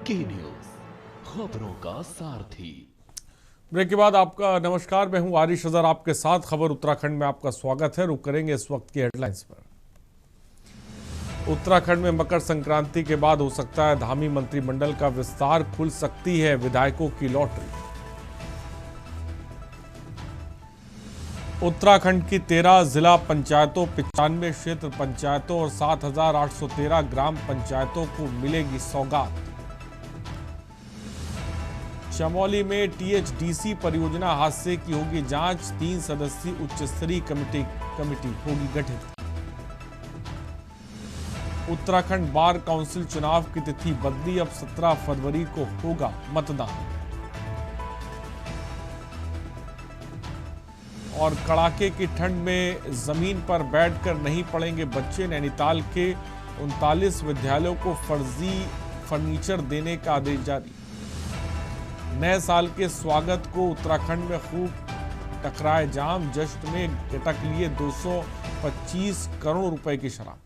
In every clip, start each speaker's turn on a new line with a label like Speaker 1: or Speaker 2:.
Speaker 1: की न्यूज, खबरों का सारथी।
Speaker 2: ब्रेक के बाद आपका नमस्कार। मैं हूं आरिश अजहर, आपके साथ खबर उत्तराखंड में आपका स्वागत है। रुक करेंगे इस वक्त की हेडलाइंस पर। उत्तराखंड में मकर संक्रांति के बाद हो सकता है धामी मंत्रिमंडल का विस्तार, खुल सकती है विधायकों की लॉटरी। उत्तराखंड की 13 जिला पंचायतों, 95 क्षेत्र पंचायतों और 7,813 ग्राम पंचायतों को मिलेगी सौगात। चमोली में टीएचडीसी परियोजना हादसे की होगी जांच, 3 सदस्यीय उच्च स्तरीय कमेटी होगी गठित। उत्तराखंड बार काउंसिल चुनाव की तिथि बदली, अब 17 फरवरी को होगा मतदान। और कड़ाके की ठंड में जमीन पर बैठकर नहीं पढ़ेंगे बच्चे, नैनीताल के 39 विद्यालयों को फर्जी फर्नीचर देने का आदेश जारी। नए साल के स्वागत को उत्तराखंड में खूब टकराए जाम, जश्न में गटक लिए 225 करोड़ रुपए की शराब।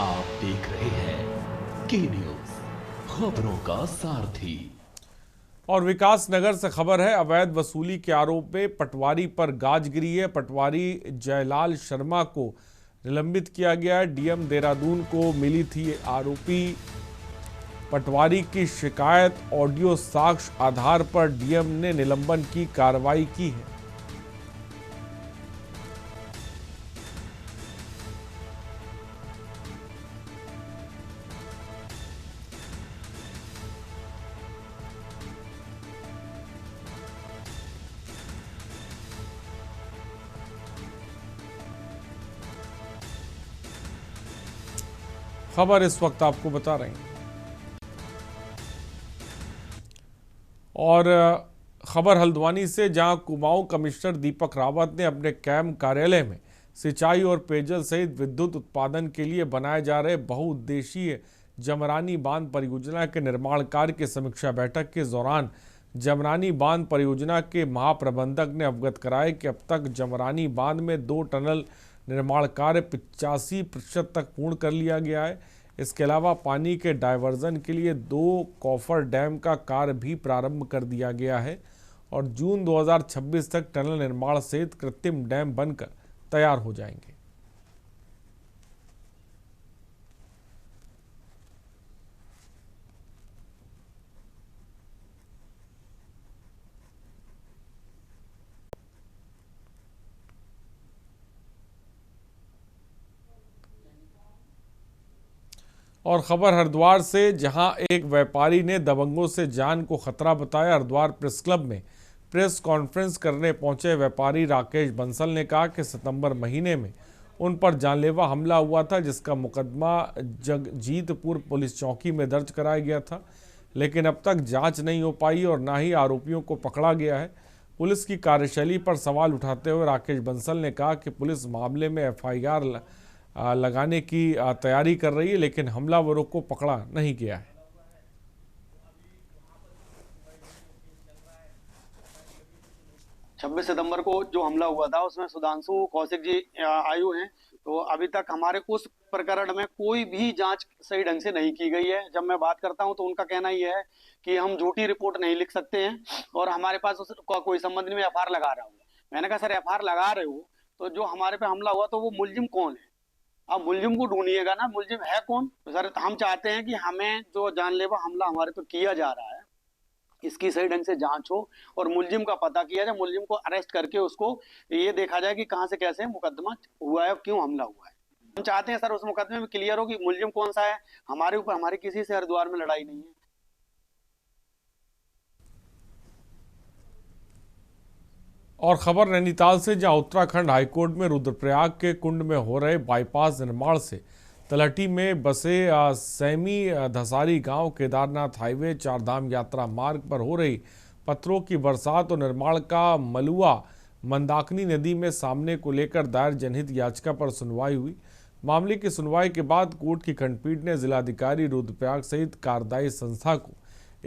Speaker 1: आप देख रहे हैं की न्यूज, खबरों का सारथी।
Speaker 2: और विकास नगर से खबर है, अवैध वसूली के आरोप में पटवारी पर गाज गिरी है। पटवारी जयलाल शर्मा को निलंबित किया गया है। डीएम देहरादून को मिली थी आरोपी पटवारी की शिकायत, ऑडियो साक्ष्य आधार पर डीएम ने निलंबन की कार्रवाई की है। खबर इस वक्त आपको बता रहे हैं। और खबर हल्द्वानी से, जहां कुमाऊं कमिश्नर दीपक रावत ने अपने कैंप कार्यालय में सिंचाई और पेयजल सहित विद्युत उत्पादन के लिए बनाए जा रहे बहुउद्देशीय जमरानी बांध परियोजना के निर्माण कार्य की समीक्षा बैठक के दौरान जमरानी बांध परियोजना के महाप्रबंधक ने अवगत कराया कि अब तक जमरानी बांध में 2 टनल निर्माण कार्य 85% तक पूर्ण कर लिया गया है। इसके अलावा पानी के डायवर्जन के लिए 2 कॉफर डैम का कार्य भी प्रारंभ कर दिया गया है और जून 2026 तक टनल निर्माण सहित कृत्रिम डैम बनकर तैयार हो जाएंगे। और खबर हरिद्वार से, जहां एक व्यापारी ने दबंगों से जान को खतरा बताया। हरिद्वार प्रेस क्लब में प्रेस कॉन्फ्रेंस करने पहुंचे व्यापारी राकेश बंसल ने कहा कि सितंबर महीने में उन पर जानलेवा हमला हुआ था, जिसका मुकदमा जगजीतपुर पुलिस चौकी में दर्ज कराया गया था, लेकिन अब तक जांच नहीं हो पाई और ना ही आरोपियों को पकड़ा गया है। पुलिस की कार्यशैली पर सवाल उठाते हुए राकेश बंसल ने कहा कि पुलिस मामले में एफआईआर लगाने की तैयारी कर रही है, लेकिन हमलावरों को पकड़ा नहीं गया है।
Speaker 3: 26 सितंबर को जो हमला हुआ था उसमें सुधांशु कौशिक जी आयु हैं। तो अभी तक हमारे उस प्रकरण में कोई भी जांच सही ढंग से नहीं की गई है। जब मैं बात करता हूं तो उनका कहना ये है कि हम झूठी रिपोर्ट नहीं लिख सकते हैं और हमारे पास उसका कोई संबंध में एफआईआर लगा रहा हूँ। मैंने कहा सर एफआईआर लगा रहे हो तो जो हमारे पे हमला हुआ तो वो मुलजिम कौन है, आप मुलजिम को ढूंढिएगा ना, मुलजिम है कौन। तो सर हम चाहते हैं कि हमें जो जानलेवा हमला हमारे पे किया जा रहा है इसकी सही ढंग से जांच हो और मुलजिम का पता किया जाए, मुलजिम को अरेस्ट करके उसको ये देखा जाए कि कहां से कैसे मुकदमा हुआ है, क्यों हमला हुआ है। हम चाहते हैं सर उस मुकदमे में क्लियर हो कि मुलजिम कौन सा है। हमारे ऊपर हमारी किसी से हरिद्वार में लड़ाई नहीं है।
Speaker 2: और खबर नैनीताल से, जहां उत्तराखंड हाईकोर्ट में रुद्रप्रयाग के कुंड में हो रहे बाईपास निर्माण से तलहटी में बसे सैमी धसारी गांव केदारनाथ हाईवे चारधाम यात्रा मार्ग पर हो रही पत्थरों की बरसात और निर्माण का मलुआ मंदाकिनी नदी में सामने को लेकर दायर जनहित याचिका पर सुनवाई हुई। मामले की सुनवाई के बाद कोर्ट की खंडपीठ ने जिलाधिकारी रुद्रप्रयाग सहित कार्यदायी संस्था को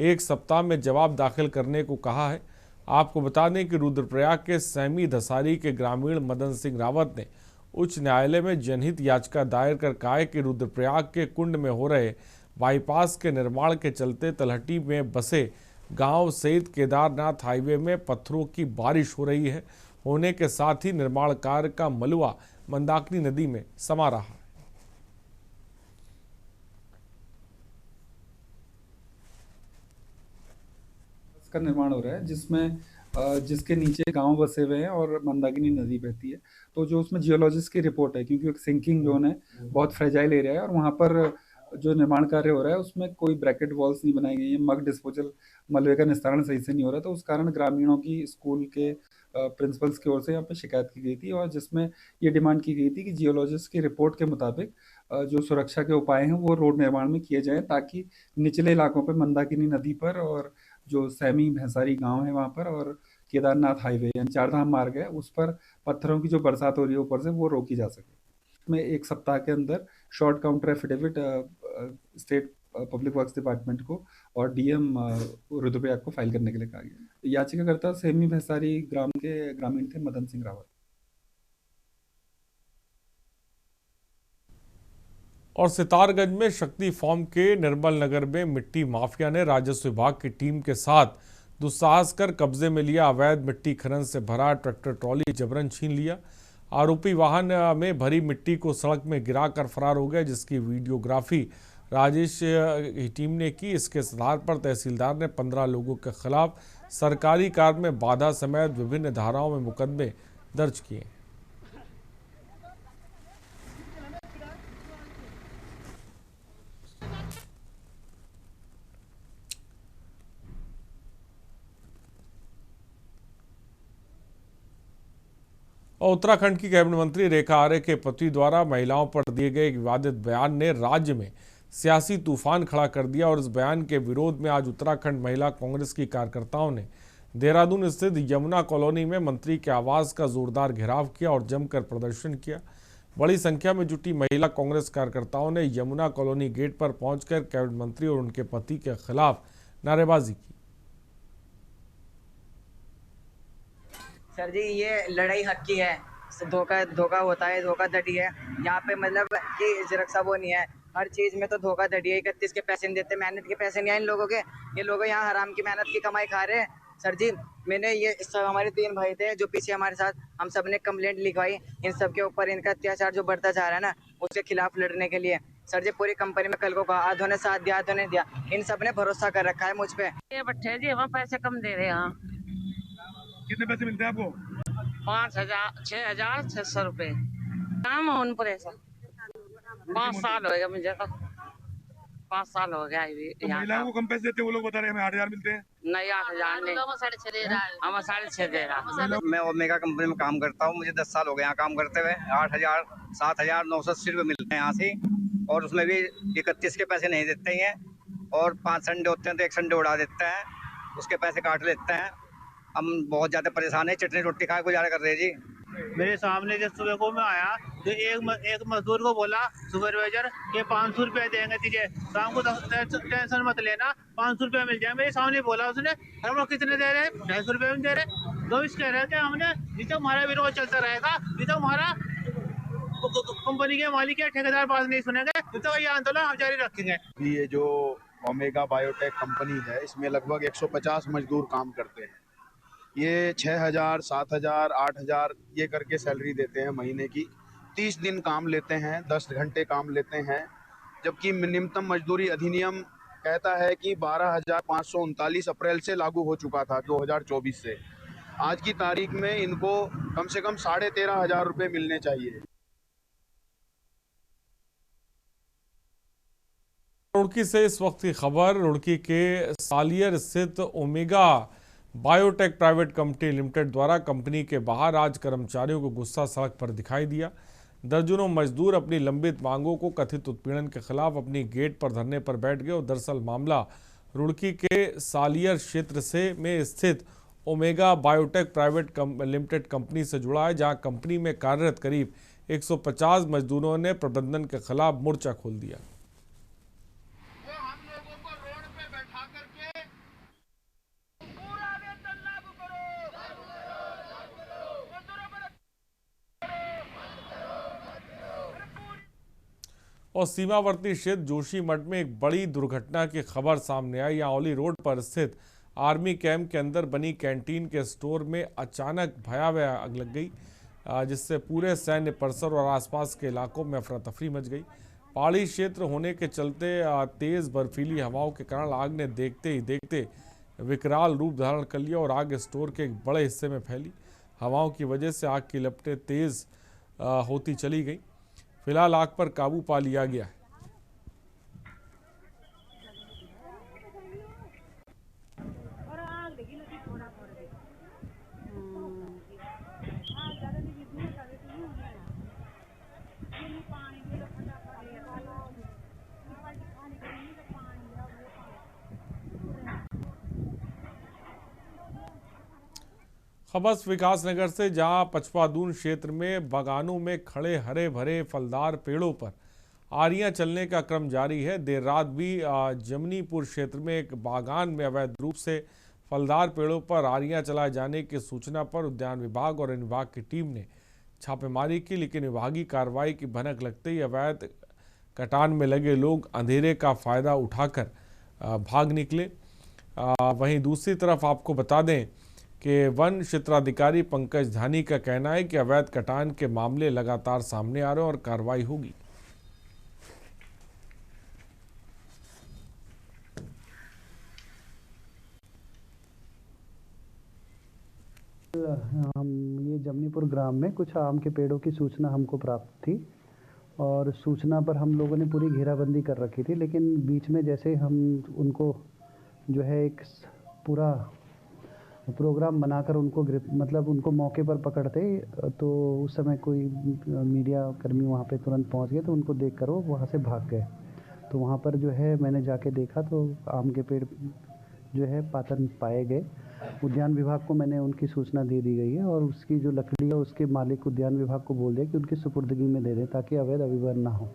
Speaker 2: 1 सप्ताह में जवाब दाखिल करने को कहा है। आपको बता दें कि रुद्रप्रयाग के सैमी धसारी के ग्रामीण मदन सिंह रावत ने उच्च न्यायालय में जनहित याचिका दायर कर कहा है कि रुद्रप्रयाग के कुंड में हो रहे बाईपास के निर्माण के चलते तलहटी में बसे गांव सहित केदारनाथ हाईवे में पत्थरों की बारिश हो रही है होने के साथ ही निर्माण कार्य का मलबा मंदाकिनी नदी में समा रहा है।
Speaker 4: का निर्माण हो रहा है जिसके नीचे गांव बसे हुए हैं और मंदाकिनी नदी बहती है। तो जो उसमें जियोलॉजिस्ट की रिपोर्ट है, क्योंकि एक सिंकिंग जोन है, बहुत फ्रेजाइल एरिया है और वहाँ पर जो निर्माण कार्य हो रहा है उसमें कोई ब्रैकेट वॉल्स नहीं बनाई गई है, मग डिस्पोजल मलबे का निस्तारण सही से नहीं हो रहा, तो उस कारण ग्रामीणों की स्कूल के प्रिंसिपल्स की ओर से यहाँ पे शिकायत की गई थी और जिसमें ये डिमांड की गई थी कि जियोलॉजिस्ट की रिपोर्ट के मुताबिक जो सुरक्षा के उपाय हैं वो रोड निर्माण में किए जाएं, ताकि निचले इलाकों पर मंदाकिनी नदी पर और जो सैमी भैंसारी गांव है वहाँ पर और केदारनाथ हाईवे यानी चारधाम मार्ग है उस पर पत्थरों की जो बरसात हो रही है ऊपर से वो रोकी जा सके। में एक सप्ताह के अंदर short counter affidavit state public works department को और डीएम रुद्रप्रयाग को फाइल करने के लिए कहा गया। याचिकाकर्ता सेमी भैंसारी ग्राम के ग्रामीण थे मदन सिंह रावत।
Speaker 2: और सितारगंज में शक्ति फार्म के निर्मल नगर में मिट्टी माफिया ने राजस्व विभाग की टीम के साथ दुस्साहस कर कब्जे में लिया अवैध मिट्टी खनन से भरा ट्रैक्टर ट्रॉली जबरन छीन लिया। आरोपी वाहन में भरी मिट्टी को सड़क में गिराकर फरार हो गए, जिसकी वीडियोग्राफी राजेश की टीम ने की। इसके आधार पर तहसीलदार ने 15 लोगों के खिलाफ सरकारी कार्य में बाधा समेत विभिन्न धाराओं में मुकदमे दर्ज किए। और उत्तराखंड की कैबिनेट मंत्री रेखा आर्य के पति द्वारा महिलाओं पर दिए गए एक विवादित बयान ने राज्य में सियासी तूफान खड़ा कर दिया और इस बयान के विरोध में आज उत्तराखंड महिला कांग्रेस की कार्यकर्ताओं ने देहरादून स्थित यमुना कॉलोनी में मंत्री के आवास का जोरदार घेराव किया और जमकर प्रदर्शन किया। बड़ी संख्या में जुटी महिला कांग्रेस कार्यकर्ताओं ने यमुना कॉलोनी गेट पर पहुंचकर कैबिनेट मंत्री और उनके पति के खिलाफ नारेबाजी की।
Speaker 5: सर जी, ये लड़ाई हक की है। धोखा होता है, धोखाधड़ी है यहाँ पे, मतलब कि सुरक्षा वो नहीं है। हर चीज में तो धोखाधड़ी है। 31 के पैसे नहीं देते, मेहनत के पैसे नहीं आए इन लोगों के। ये लोग यहाँ हराम की मेहनत की कमाई खा रहे हैं। सर जी, मैंने ये सब हमारे 3 भाई थे जो पीछे हमारे साथ, हम सब ने कंप्लेंट लिखवाई इन सब के ऊपर। इनका अत्याचार जो बढ़ता जा रहा है ना, उसके खिलाफ लड़ने के लिए। सर जी, पूरी कंपनी में कल को कहा, आधों ने साथ दिया, आधों ने दिया। इन सब ने भरोसा कर रखा है मुझ पे।
Speaker 6: ये बट्टे जी वहाँ पैसे कम दे रहे हैं।
Speaker 7: कितने पैसे मिलते हैं आपको?
Speaker 6: 5,600 रुपए। काम उन पर ऐसा 5 साल हो गया मुझे तो। 5 साल हो गया
Speaker 7: तो महिलाओं को कम पैसे देते हैं, वो लोग बता रहे हैं हमें 8,000 मिलते हैं।
Speaker 6: नहीं, 8,000 नहीं, हम 6.5 दे रहा।
Speaker 5: मैं ओमेगा कंपनी में काम करता हूँ। मुझे 10 साल हो गए यहाँ काम करते हुए। 8,000 7,980 रुपये मिलते हैं यहाँ से, और उसमें भी 31 के पैसे नहीं देते हैं। और 5 संडे होते हैं तो 1 संडे उड़ा देते हैं, उसके पैसे काट लेते हैं। हम बहुत ज्यादा परेशान है, चटनी रोटी खा के गुजारा कर रहे हैं जी।
Speaker 8: मेरे सामने जब सुबह को मैं आया तो एक मजदूर को बोला सुपरवाइजर के 500 रुपये देंगे तुझे, शाम को टेंशन मत लेना, 500 रुपये मिल जाए। मेरे सामने बोला उसने। हम लोग कितने दे रहे? 250 रुपये में दे रहे। तो इस कह रहे थे हमने जितना हमारा विरोध चलता रहेगा, जितना हमारा कंपनी के मालिक के ठेकेदार बात नहीं सुनेंगे, तो ये आंदोलन हम जारी रखेंगे।
Speaker 9: ये जो ओमेगा बायोटेक कंपनी है, इसमें लगभग 150 मजदूर काम करते हैं। ये 6,000, 7,000, 8,000 ये करके सैलरी देते हैं महीने की। 30 दिन काम लेते हैं, 10 घंटे काम लेते हैं, जबकि न्यूनतम मजदूरी अधिनियम कहता है कि 12,539 अप्रैल से लागू हो चुका था 2024 से। आज की तारीख में इनको कम से कम 13,500 रुपये मिलने चाहिए।
Speaker 2: रुड़की से इस वक्त की खबर। रुड़की के सालियर स्थित omega biotech private company limited द्वारा कंपनी के बाहर आज कर्मचारियों को गुस्सा सड़क पर दिखाई दिया। दर्जनों मजदूर अपनी लंबित मांगों को कथित उत्पीड़न के खिलाफ अपनी गेट पर धरने पर बैठ गए। और दरअसल मामला रुड़की के सालियर क्षेत्र से में स्थित omega biotech private limited company से जुड़ा है, जहां कंपनी में कार्यरत करीब 150 मजदूरों ने प्रबंधन के खिलाफ मोर्चा खोल दिया। और सीमावर्ती क्षेत्र जोशीमठ में एक बड़ी दुर्घटना की खबर सामने आई। याओली रोड पर स्थित आर्मी कैंप के अंदर बनी कैंटीन के स्टोर में अचानक भयावह आग लग गई, जिससे पूरे सैन्य परिसर और आसपास के इलाकों में अफरा तफरी मच गई। पहाड़ी क्षेत्र होने के चलते तेज बर्फीली हवाओं के कारण आग ने देखते ही देखते विकराल रूप धारण कर लिया और आग स्टोर के एक बड़े हिस्से में फैली। हवाओं की वजह से आग की लपटें तेज होती चली गई। फिलहाल आग पर काबू पा लिया गया है। खबस विकासनगर से, जहां पचपादून क्षेत्र में बागानों में खड़े हरे भरे फलदार पेड़ों पर आरियां चलने का क्रम जारी है। देर रात भी जमनीपुर क्षेत्र में एक बागान में अवैध रूप से फलदार पेड़ों पर आरियां चलाए जाने की सूचना पर उद्यान विभाग और वन विभाग की टीम ने छापेमारी की, लेकिन विभागीय कार्रवाई की भनक लगते ही अवैध कटान में लगे लोग अंधेरे का फायदा उठाकर भाग निकले। वहीं दूसरी तरफ आपको बता दें कि वन क्षेत्राधिकारी पंकज धानी का कहना है कि अवैध कटान के मामले लगातार सामने आ रहे हैं और कार्रवाई होगी।
Speaker 10: हम ये जमनीपुर ग्राम में कुछ आम के पेड़ों की सूचना हमको प्राप्त थी और सूचना पर हम लोगों ने पूरी घेराबंदी कर रखी थी, लेकिन बीच में जैसे हम उनको जो है एक पूरा प्रोग्राम बनाकर उनको मतलब उनको मौके पर पकड़ते, तो उस समय कोई मीडिया कर्मी वहाँ पे तुरंत पहुँच गए, तो उनको देखकर वो वहाँ से भाग गए। तो वहाँ पर जो है मैंने जाके देखा तो आम के पेड़ जो है पातन पाए गए। उद्यान विभाग को मैंने उनकी सूचना दे दी गई है और उसकी जो लकड़ी है उसके मालिक उद्यान विभाग को बोल दिया कि उनकी सुपुर्दगी में दे दें ताकि अवैध अभिवन ना हो।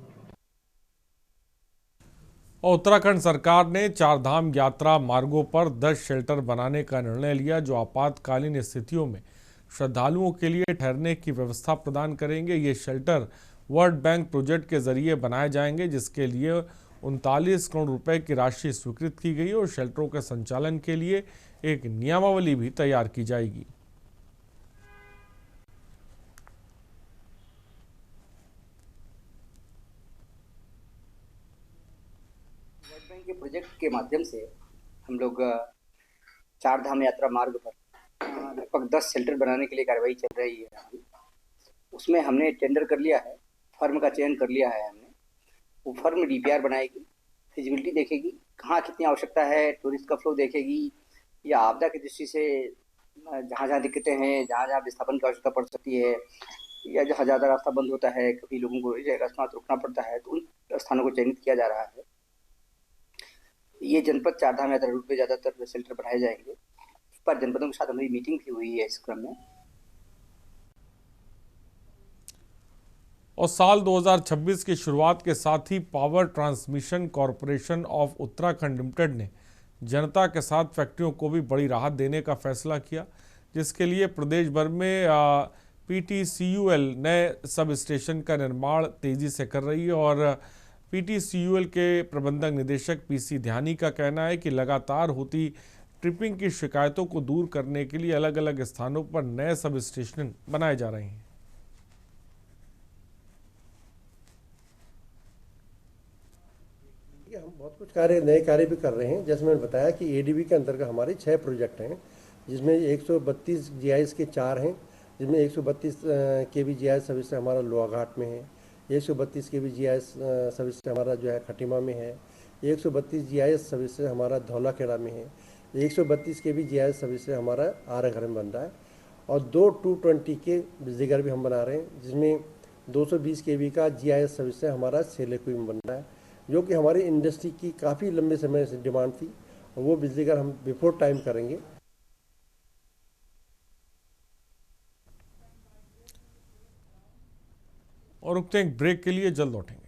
Speaker 2: उत्तराखंड सरकार ने चारधाम यात्रा मार्गों पर 10 शेल्टर बनाने का निर्णय लिया, जो आपातकालीन स्थितियों में श्रद्धालुओं के लिए ठहरने की व्यवस्था प्रदान करेंगे। ये शेल्टर वर्ल्ड बैंक प्रोजेक्ट के जरिए बनाए जाएंगे, जिसके लिए 39 करोड़ रुपए की राशि स्वीकृत की गई और शेल्टरों के संचालन के लिए एक नियमावली भी तैयार की जाएगी।
Speaker 11: वर्ल्ड बैंक के प्रोजेक्ट के माध्यम से हम लोग चारधाम यात्रा मार्ग पर लगभग 10 शेल्टर बनाने के लिए कार्रवाई चल रही है। उसमें हमने टेंडर कर लिया है, फर्म का चयन कर लिया है हमने। वो फर्म डीपीआर बनाएगी, फिजिबिलिटी देखेगी, कहाँ कितनी आवश्यकता है, टूरिस्ट का फ्लो देखेगी, या आपदा की दृष्टि से जहाँ जहाँ दिक्कतें हैं, जहाँ जहाँ विस्थापन की आवश्यकता पड़ सकती है, या जहाँ ज़्यादा रास्ता बंद होता है, कभी लोगों को अकस्मात रुकना पड़ता है, तो उन स्थानों को चयनित किया जा रहा है। ये जनपद चारधाम यात्रा रूट पे ज़्यादातर शेल्टर बनाए जाएंगे। इस पर जनपदों के साथ हमारी मीटिंग भी हुई है इस क्रम में।
Speaker 2: और साल 2026 की शुरुआत के साथ ही power transmission corporation of Uttarakhand limited ने जनता के साथ फैक्ट्रियों को भी बड़ी राहत देने का फैसला किया, जिसके लिए प्रदेश भर में पीटीसीयूएल नए सब स्टेशन का निर्माण तेजी से कर रही है। और पीटीसीयूएल के प्रबंधक निदेशक पीसी ध्यानी का कहना है कि लगातार होती ट्रिपिंग की शिकायतों को दूर करने के लिए अलग अलग स्थानों पर नए सब स्टेशन बनाए जा रहे हैं।
Speaker 12: हम बहुत कुछ नए कार्य भी कर रहे हैं। जैसे मैंने बताया कि एडीबी के अंतर्गत हमारे 6 प्रोजेक्ट हैं, जिसमें 132 जीआईएस के 4 हैं, जिसमें 132 केवी जीआईएस सर्विस हमारा लोहाघाट में है, 132 केवी जीआईएस सर्विस हमारा जो है खटीमा में है, 132 जीआईएस सर्विस हमारा धौलाखेड़ा में है, 132 केवी जीआईएस सर्विस हमारा आराघर में बन रहा है, और 2 220 के बिजलीघर भी हम बना रहे हैं, जिसमें 220 केवी का जीआईएस सर्विस हमारा सेलेकुई में बन रहा है, जो कि हमारी इंडस्ट्री की काफ़ी लंबे समय से डिमांड थी, और वो बिजलीघर हम बिफोर टाइम करेंगे।
Speaker 2: और रुकते हैं एक ब्रेक के लिए, जल्द लौटेंगे।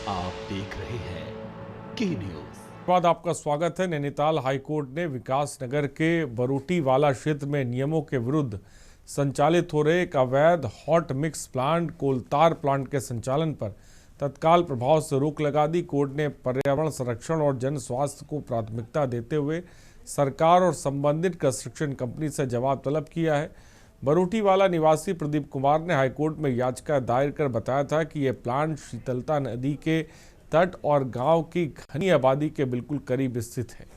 Speaker 1: आप देख रहे हैं के न्यूज।
Speaker 2: बाद आपका स्वागत है। नैनीताल हाईकोर्ट ने विकास नगर के बरूटीवाला क्षेत्र में नियमों के विरुद्ध संचालित हो रहे एक अवैध हॉट मिक्स प्लांट कोलतार प्लांट के संचालन पर तत्काल प्रभाव से रोक लगा दी। कोर्ट ने पर्यावरण संरक्षण और जन स्वास्थ्य को प्राथमिकता देते हुए सरकार और संबंधित कंस्ट्रक्शन कंपनी से जवाब तलब किया है। बरूटीवाला निवासी प्रदीप कुमार ने हाईकोर्ट में याचिका दायर कर बताया था कि यह प्लांट शीतलता नदी के तट और गांव की घनी आबादी के बिल्कुल करीब स्थित है।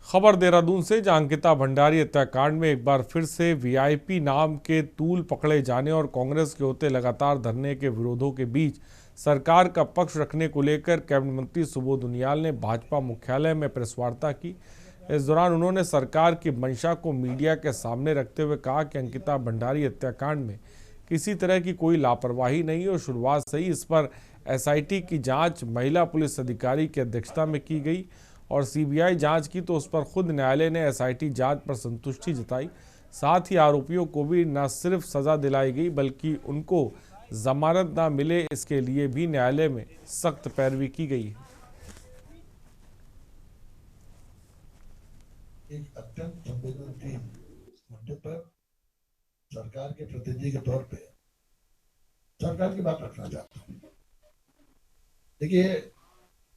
Speaker 2: खबर देहरादून से, जहां अंकिता भंडारी हत्याकांड में एक बार फिर से वीआईपी नाम के तूल पकड़े जाने और कांग्रेस के होते लगातार धरने के विरोधों के बीच सरकार का पक्ष रखने को लेकर कैबिनेट मंत्री सुबोध उनियाल ने भाजपा मुख्यालय में प्रेस वार्ता की। इस दौरान उन्होंने सरकार की मंशा को मीडिया के सामने रखते हुए कहा कि अंकिता भंडारी हत्याकांड में किसी तरह की कोई लापरवाही नहीं और शुरुआत से ही इस पर एसआईटी की जाँच महिला पुलिस अधिकारी की अध्यक्षता में की गई और सीबीआई जांच की तो उस पर खुद न्यायालय ने एसआईटी जांच पर संतुष्टि जताई। साथ ही आरोपियों को भी न सिर्फ सजा दिलाई गई बल्कि उनको जमानत न मिले इसके लिए भी न्यायालय में सख्त पैरवी की गई है।
Speaker 13: एक अत्यंत संवेदनशील मुद्दे पर सरकार के प्रतिनिधि के तौर पे सरकार की बात रखना चाहता हूँ। देखिए,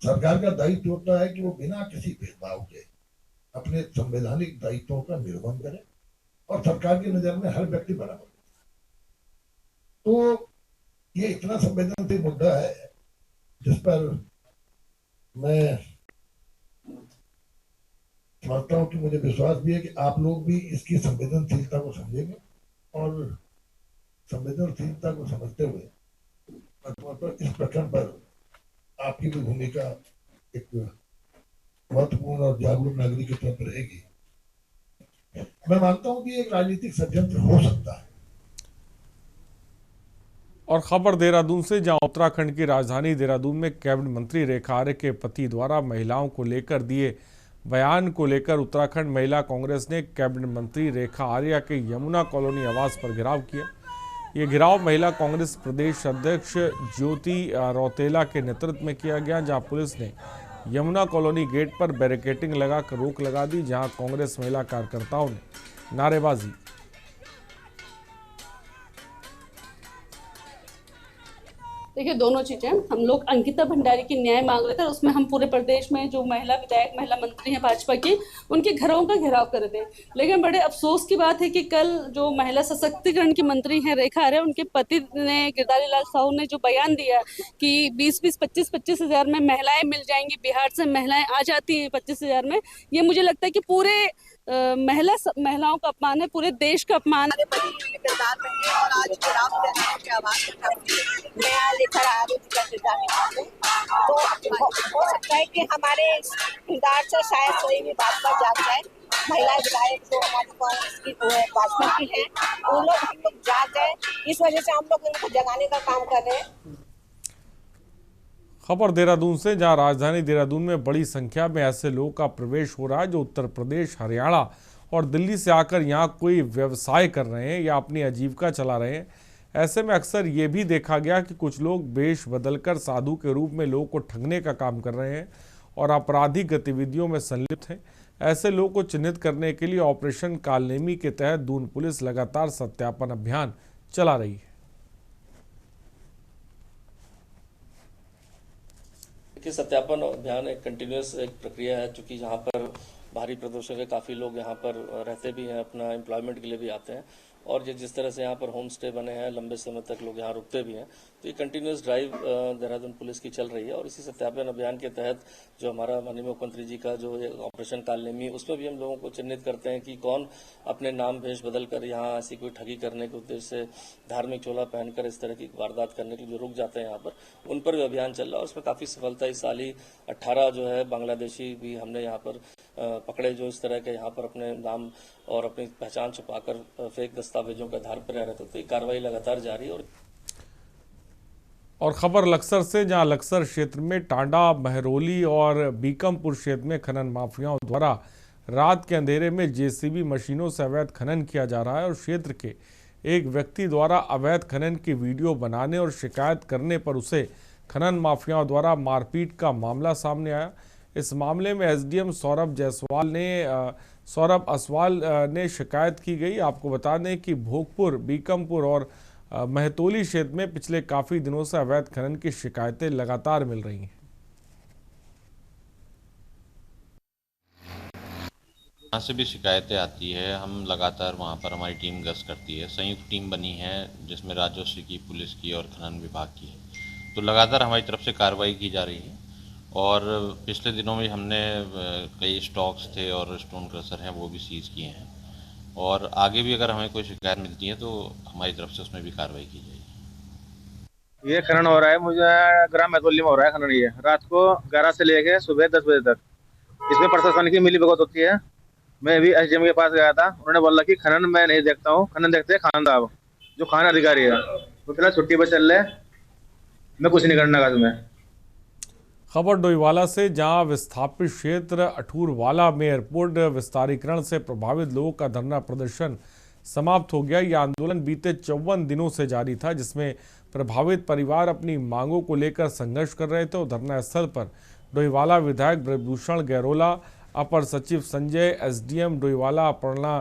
Speaker 13: सरकार का दायित्व होता है कि वो बिना किसी भेदभाव के अपने संवैधानिक दायित्वों का निर्वहन करे और सरकार की नजर में हर व्यक्ति बराबर होता है। तो ये इतना संवेदनशील मुद्दा है जिस पर मैं समझता हूँ कि मुझे विश्वास भी है कि आप लोग भी इसकी संवेदनशीलता को समझेंगे और संवेदनशीलता को समझते हुए इस प्रकरण पर आपकी भी भूमिका एक महत्वपूर्ण और जागरूक नागरिक के तौर पर रहेगी। मैं मानता हूं कि एक राजनीतिक षड्यंत्र हो सकता है।
Speaker 2: और खबर देहरादून से, जहां उत्तराखंड की राजधानी देहरादून में कैबिनेट मंत्री रेखा आर्य के पति द्वारा महिलाओं को लेकर दिए बयान को लेकर उत्तराखंड महिला कांग्रेस ने कैबिनेट मंत्री रेखा आर्य के यमुना कॉलोनी आवास पर घेराव किया। ये घेराव महिला कांग्रेस प्रदेश अध्यक्ष ज्योति रौतेला के नेतृत्व में किया गया, जहां पुलिस ने यमुना कॉलोनी गेट पर बैरिकेडिंग लगाकर रोक लगा दी, जहां कांग्रेस महिला कार्यकर्ताओं ने नारेबाजी।
Speaker 14: देखिए, दोनों चीजें, हम लोग अंकिता भंडारी की न्याय मांग रहे थे और उसमें हम पूरे प्रदेश में जो महिला विधायक महिला मंत्री हैं भाजपा की, उनके घरों का घेराव कर रहे थे। लेकिन बड़े अफसोस की बात है कि कल जो महिला सशक्तिकरण की मंत्री हैं रेखा आर्य, उनके पति ने गिरधारी लाल साहू ने जो बयान दिया कि 20-20, 25-25 हज़ार में महिलाएं मिल जाएंगी, बिहार से महिलाएं आ जाती हैं 25 हज़ार में, ये मुझे लगता है कि पूरे महिलाओं का अपमान है, पूरे देश का अपमान है।
Speaker 15: तो हो सकता है कि हमारे किरदार से शायद कोई भी बात पर जाग जाए। महिला विधायक जो हमारे कांग्रेस की भाजपा की है, वो लोग हम लोग जाग जाए, इस वजह से हम लोग उनको जगाने का काम कर रहे हैं।
Speaker 2: खबर देहरादून से, जहां राजधानी देहरादून में बड़ी संख्या में ऐसे लोगों का प्रवेश हो रहा है जो उत्तर प्रदेश, हरियाणा और दिल्ली से आकर यहां कोई व्यवसाय कर रहे हैं या अपनी आजीविका चला रहे हैं। ऐसे में अक्सर ये भी देखा गया कि कुछ लोग वेश बदलकर साधु के रूप में लोगों को ठगने का काम कर रहे हैं और आपराधिक गतिविधियों में संलिप्त हैं। ऐसे लोगों को चिन्हित करने के लिए ऑपरेशन कालनेमी के तहत दून पुलिस लगातार सत्यापन अभियान चला रही है।
Speaker 16: देखिए, सत्यापन अभियान एक कंटिन्यूस एक प्रक्रिया है, चूँकि यहाँ पर भारी प्रदूषण के काफ़ी लोग यहाँ पर रहते भी हैं, अपना एम्प्लॉयमेंट के लिए भी आते हैं और जिस तरह से यहाँ पर होम स्टे बने हैं, लंबे समय तक लोग यहाँ रुकते भी हैं, तो ये कंटिन्यूस ड्राइव देहरादून पुलिस की चल रही है और इसी सत्यापन अभियान के तहत जो हमारा माननीय मुख्यमंत्री जी का जो ऑपरेशन कालनेमी, उसमें भी हम लोगों को चिन्हित करते हैं कि कौन अपने नाम भेष बदल कर यहाँ ऐसी कोई ठगी करने के उद्देश्य से धार्मिक चोला पहनकर इस तरह की वारदात करने के लिए जो रुक जाते हैं यहाँ पर, उन पर भी अभियान चल रहा है और उसमें काफ़ी सफलता इस साल ही 18 जो है बांग्लादेशी भी हमने यहाँ पर पकड़े, जो इस तरह के यहाँ पर अपने नाम और अपनी पहचान छुपाकर फेक दस्तावेजों के आधार पर रह रहे थे। तो ये कार्रवाई लगातार जारी है।
Speaker 2: और खबर लक्सर से, जहां लक्सर क्षेत्र में टांडा, महरौली और बीकमपुर क्षेत्र में खनन माफियाओं द्वारा रात के अंधेरे में जेसीबी मशीनों से अवैध खनन किया जा रहा है और क्षेत्र के एक व्यक्ति द्वारा अवैध खनन की वीडियो बनाने और शिकायत करने पर उसे खनन माफियाओं द्वारा मारपीट का मामला सामने आया। इस मामले में एसडीएम सौरभ असवाल ने शिकायत की गई। आपको बता दें कि भोगपुर, बीकमपुर और महतौली क्षेत्र में पिछले काफी दिनों से अवैध खनन की शिकायतें लगातार मिल रही हैं।
Speaker 17: वहाँ से भी शिकायतें आती है, हम लगातार वहाँ पर हमारी टीम गश्त करती है। संयुक्त टीम बनी है जिसमें राजस्व की, पुलिस की और खनन विभाग की है। तो लगातार हमारी तरफ से कार्रवाई की जा रही है और पिछले दिनों में हमने कई स्टॉक्स थे और स्टोन क्रशर हैं वो भी सीज किए हैं और आगे भी अगर हमें कोई शिकायत मिलती है तो हमारी तरफ से उसमें भी कार्रवाई की जाएगी।
Speaker 8: ये खनन हो रहा है, मुझे ग्राम महतौली में हो रहा है खनन। ये रात को 11 से लेके सुबह 10 बजे तक इसमें प्रशासन की मिली भगत होती है। मैं भी एसडीएम के पास गया था, उन्होंने बोला कि खनन मैं नहीं देखता हूँ, खनन देखते हैं खान साहब जो खान अधिकारी है। तो फिलहाल छुट्टी पर चल रहे, मैं कुछ नहीं करना का तुम्हें।
Speaker 2: खबर डोईवाला से, जहां विस्थापित क्षेत्र अठूरवाला में एयरपोर्ट विस्तारीकरण से प्रभावित लोगों का धरना प्रदर्शन समाप्त हो गया। यह आंदोलन बीते 54 दिनों से जारी था, जिसमें प्रभावित परिवार अपनी मांगों को लेकर संघर्ष कर रहे थे और धरना स्थल पर डोईवाला विधायक ब्रजभूषण गैरोला, अपर सचिव संजय, एसडीएम डोईवाला अपर्णा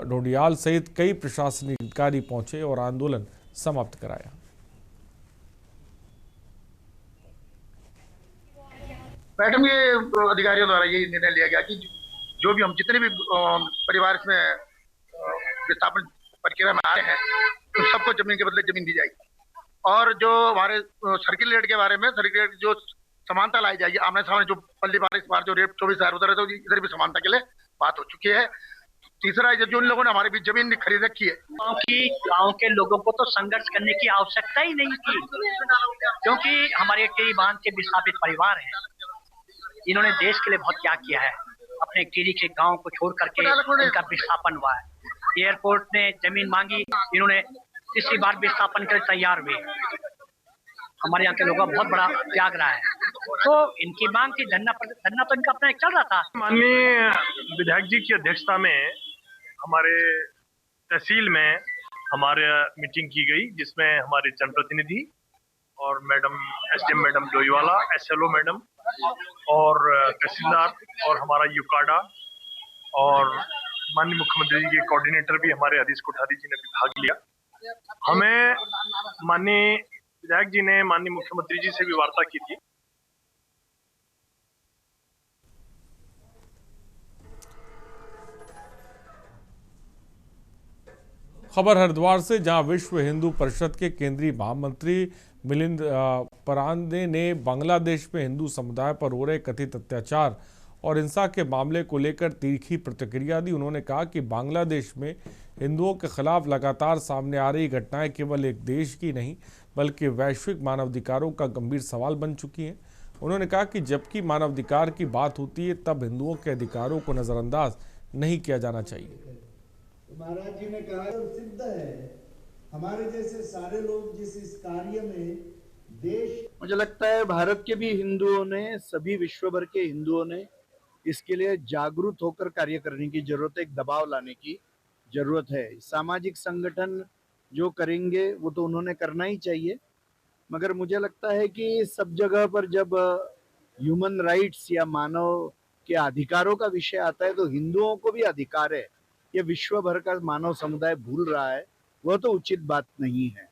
Speaker 2: ढोडियाल सहित कई प्रशासनिक अधिकारी पहुंचे और आंदोलन समाप्त कराया।
Speaker 18: मैडम, ये अधिकारियों द्वारा ये निर्णय लिया गया कि जो भी हम जितने भी परिवार इसमें विस्थापन प्रक्रिया में आ रहे हैं उन सबको जमीन के बदले जमीन दी जाएगी और जो हमारे सर्किल रेट के बारे में, सर्किल रेट जो समानता लाई जाएगी, आमने सामने जो पल्ली बार इस बार जो रेट 24,000 उधर है तो इधर भी समानता के लिए बात हो चुकी है। तीसरा, जो इन लोगों ने हमारे बीच जमीन खरीद रखी है,
Speaker 19: गांव के लोगों को तो संघर्ष करने की आवश्यकता ही नहीं थी, क्योंकि हमारे टेरी बांध के विस्थापित परिवार हैं, इन्होंने देश के लिए बहुत त्याग किया है। अपने टेरी के गांव को छोड़ करके इनका विस्थापन हुआ है। एयरपोर्ट ने जमीन मांगी, इन्होंने तीसरी बार विस्थापन कर तैयार हुए। हमारे यहाँ के लोगों का बहुत बड़ा त्याग रहा है, तो इनकी मांग थी। धरना तो इनका अपना एक चल रहा था।
Speaker 7: माननीय विधायक जी की अध्यक्षता में हमारे तहसील में हमारे मीटिंग की गई, जिसमें हमारे जनप्रतिनिधि और madam SDM madam Doiwala, SLO madam और तहसीलदार और हमारा यूकाडा और माननीय मुख्यमंत्री जी के कोऑर्डिनेटर भी हमारे हरीश कोठारी जी ने भी भाग लिया। हमें माननीय विधायक जी ने माननीय मुख्यमंत्री जी से भी वार्ता की थी।
Speaker 2: खबर हरिद्वार से, जहां विश्व हिंदू परिषद के केंद्रीय महामंत्री मिलिंद परांदे ने बांग्लादेश में हिंदू समुदाय पर हो रहे कथित अत्याचार और हिंसा के मामले को लेकर तीखी प्रतिक्रिया दी। उन्होंने कहा कि बांग्लादेश में हिंदुओं के खिलाफ लगातार सामने आ रही घटनाएं केवल एक देश की नहीं बल्कि वैश्विक मानवाधिकारों का गंभीर सवाल बन चुकी हैं। उन्होंने कहा कि जबकि मानवाधिकार की बात होती है तब हिंदुओं के अधिकारों को नज़रअंदाज नहीं किया जाना चाहिए।
Speaker 20: महाराज जी ने कहा सिद्ध है, हमारे जैसे सारे लोग जिस इस कार्य में देश,
Speaker 21: मुझे लगता है भारत के भी हिंदुओं ने, सभी विश्व भर के हिंदुओं ने इसके लिए जागरूक होकर कार्य करने की जरूरत है, एक दबाव लाने की जरूरत है। सामाजिक संगठन जो करेंगे वो तो उन्होंने करना ही चाहिए, मगर मुझे लगता है कि सब जगह पर जब ह्यूमन राइट्स या मानव के अधिकारों का विषय आता है तो हिंदुओं को भी अधिकार है, ये विश्व भर का मानव समुदाय भूल रहा है, वह तो उचित बात नहीं है।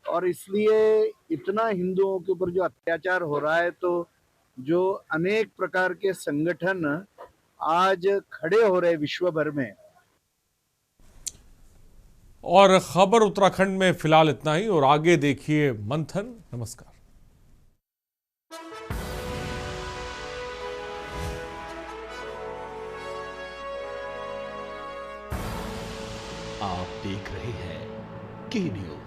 Speaker 21: और इसलिए इतना हिंदुओं के ऊपर जो अत्याचार हो रहा है, तो जो अनेक प्रकार के संगठन आज खड़े हो रहे विश्व भर में।
Speaker 2: और खबर उत्तराखंड में फिलहाल इतना ही, और आगे देखिए मंथन। नमस्कार।
Speaker 1: आप देख रहे हैं के न्यूज।